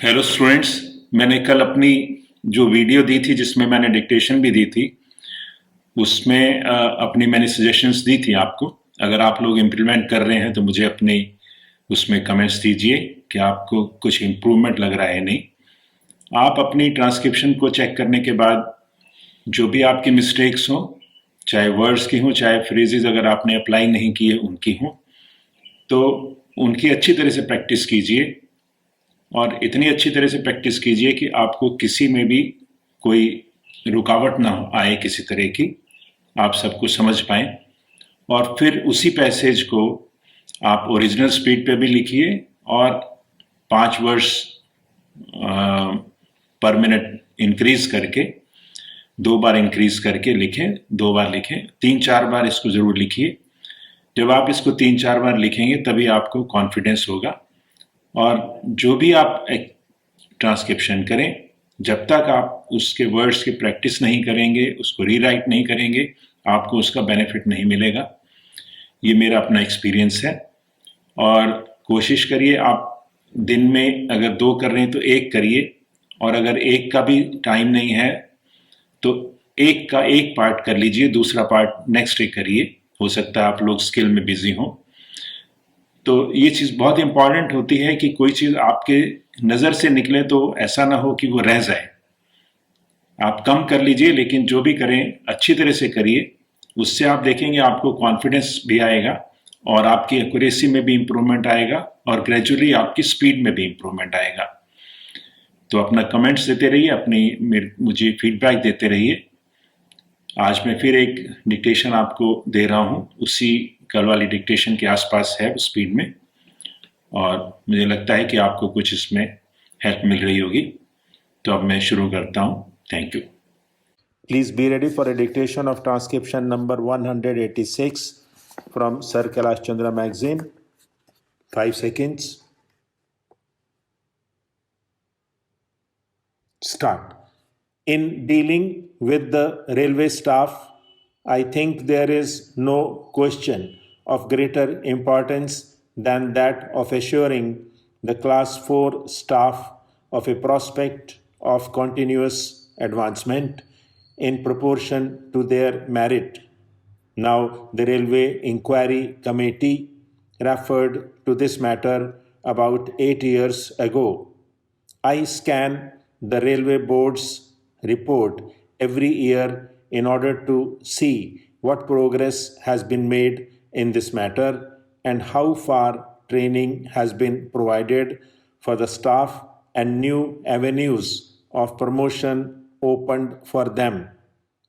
Hello students. मैंने कल अपनी जो वीडियो दी थी जिसमें मैंने डिक्टेशन भी दी थी उसमें अपनी मैंने सजेशंस दी थी आपको। अगर आप लोग इम्प्लीमेंट कर रहे हैं तो मुझे अपनी उसमें कमेंट्स दीजिए कि आपको कुछ इम्प्रूवमेंट लग रहा है नहीं। आप अपनी ट्रांसक्रिप्शन को चेक करने के बाद जो भी आपकी मिस्टेक्स हो, चाहे वर्ड्स की हो चाहे फ्रेजेस अगर आपने अप्लाई नहीं किए उनकी हो, तो उनकी अच्छी तरह से प्रैक्टिस कीजिए और इतनी अच्छी तरह से प्रैक्टिस कीजिए कि आपको किसी में भी कोई रुकावट ना आए किसी तरह की, आप सब कुछ समझ पाएं। और फिर उसी पैसेज को आप ओरिजिनल स्पीड पे भी लिखिए और 5 वर्ड्स पर मिनट इंक्रीज करके 2 बार इंक्रीज करके लिखें, 2 बार लिखें, 3-4 बार इसको जरूर लिखिए। जब आप इसको 3-4 बार लिखेंगे तभी आपको कॉन्फिडेंस होगा। और जो भी आप एक ट्रांसक्रिप्शन करें, जब तक आप उसके वर्ड्स की प्रैक्टिस नहीं करेंगे, उसको रीराइट नहीं करेंगे, आपको उसका बेनिफिट नहीं मिलेगा। ये मेरा अपना एक्सपीरियंस है। और कोशिश करिए आप दिन में अगर 2 कर रहे हैं तो 1 करिए, और अगर 1 का भी टाइम नहीं है तो 1 का 1 पार्ट कर लीजिए, दूसरा पार्ट नेक्स्ट डे करिए। हो सकता है आप लोग स्किल में बिजी हों। तो ये चीज़ बहुत इंपॉर्टेंट होती है कि कोई चीज़ आपके नज़र से निकले तो ऐसा ना हो कि वो रह जाए। आप कम कर लीजिए लेकिन जो भी करें अच्छी तरह से करिए। उससे आप देखेंगे आपको कॉन्फिडेंस भी आएगा और आपकी एक्यूरेसी में भी इम्प्रूवमेंट आएगा और ग्रेजुअली आपकी स्पीड में भी इम्प्रूवमेंट आएगा। तो अपना कमेंट्स देते रहिए, अपनी मुझे फीडबैक देते रहिए। आज मैं फिर एक डिक्टेशन आपको दे रहा हूँ, उसी कल वाली डिक्टेशन के आसपास है स्पीड में, और मुझे लगता है कि आपको कुछ इसमें हेल्प मिल रही होगी। तो अब मैं शुरू करता हूँ। Thank you. Please be ready for a dictation of transcription number 186 from Sir Kailash Chandra magazine. 5 seconds. Start. In dealing with the railway staff, I think there is no question of greater importance than that of assuring the Class 4 staff of a prospect of continuous advancement in proportion to their merit. Now, the Railway Inquiry Committee referred to this matter about 8 years ago. I scan the Railway Board's report every year in order to see what progress has been made in this matter and how far training has been provided for the staff and new avenues of promotion opened for them.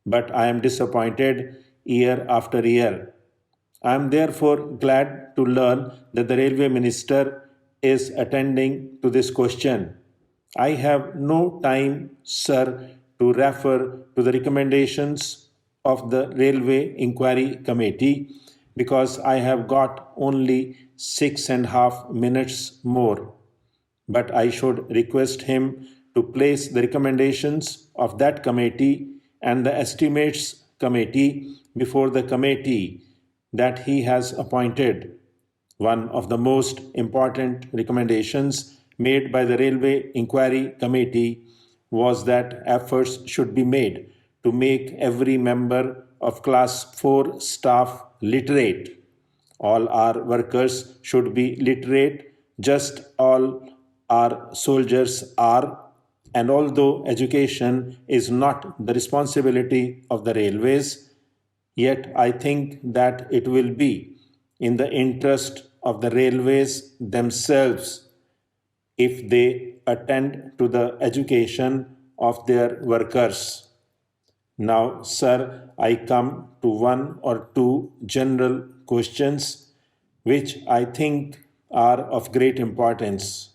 But I am disappointed year after year. I am therefore glad to learn that the Railway Minister is attending to this question. I have no time, sir, to refer to the recommendations of the Railway Inquiry Committee because I have got only 6.5 minutes more. But I should request him to place the recommendations of that committee and the estimates committee before the committee that he has appointed. One of the most important recommendations made by the Railway Inquiry Committee was that efforts should be made to make every member of Class 4 staff literate. All our workers should be literate, just all our soldiers are. And although education is not the responsibility of the railways, yet I think that it will be in the interest of the railways themselves if they attend to the education of their workers. Now, sir, I come to one or two general questions which I think are of great importance.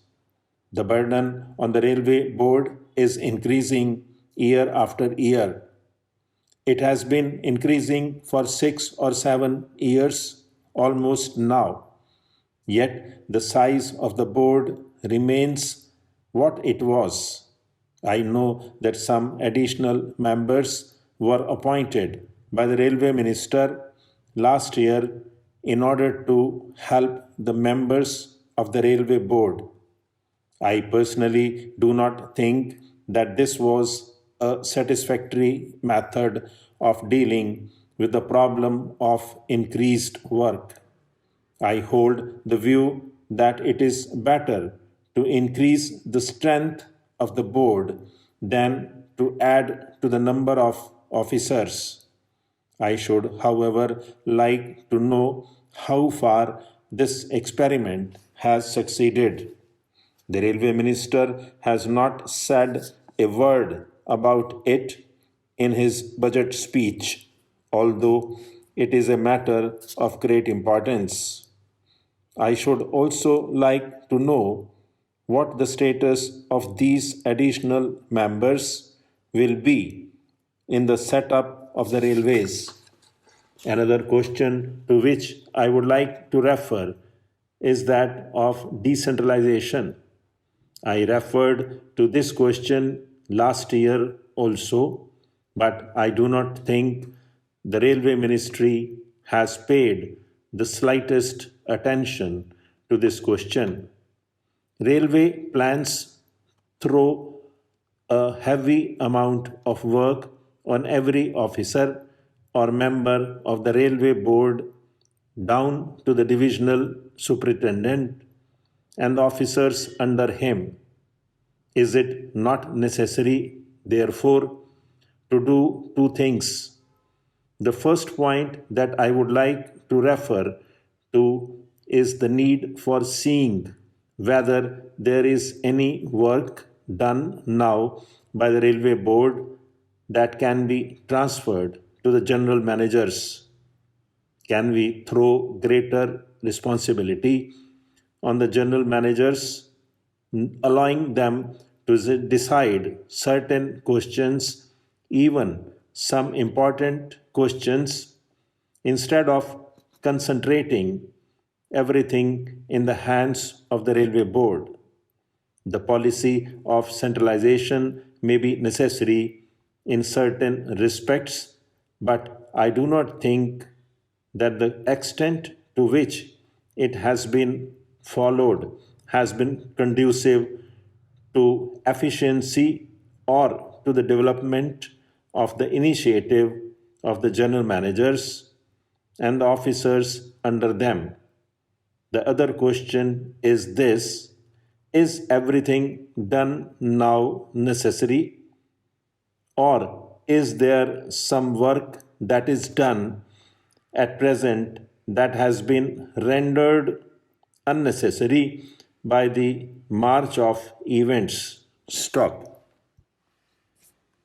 The burden on the railway board is increasing year after year. It has been increasing for 6 or 7 years almost now. Yet the size of the board remains what it was. I know that some additional members were appointed by the railway minister last year in order to help the members of the railway board. I personally do not think that this was a satisfactory method of dealing with the problem of increased work. I hold the view that it is better to increase the strength of the board than to add to the number of officers. I should, however, like to know how far this experiment has succeeded. The railway minister has not said a word about it in his budget speech, although it is a matter of great importance. I should also like to know what the status of these additional members will be in the setup of the railways. Another question to which I would like to refer is that of decentralization. I referred to this question last year also, but I do not think the Railway Ministry has paid the slightest attention to this question. Railway plans throw a heavy amount of work on every officer or member of the railway board down to the divisional superintendent and the officers under him. Is it not necessary, therefore, to do two things? The first point that I would like to refer to is the need for seeing whether there is any work done now by the railway board that can be transferred to the general managers. Can we throw greater responsibility on the general managers, allowing them to decide certain questions, even some important questions, instead of concentrating everything in the hands of the railway board? The policy of centralization may be necessary in certain respects, but I do not think that the extent to which it has been followed has been conducive to efficiency or to the development of the initiative of the general managers and the officers under them. The other question is this: is everything done now necessary, or is there some work that is done at present that has been rendered unnecessary by the march of events? Stop.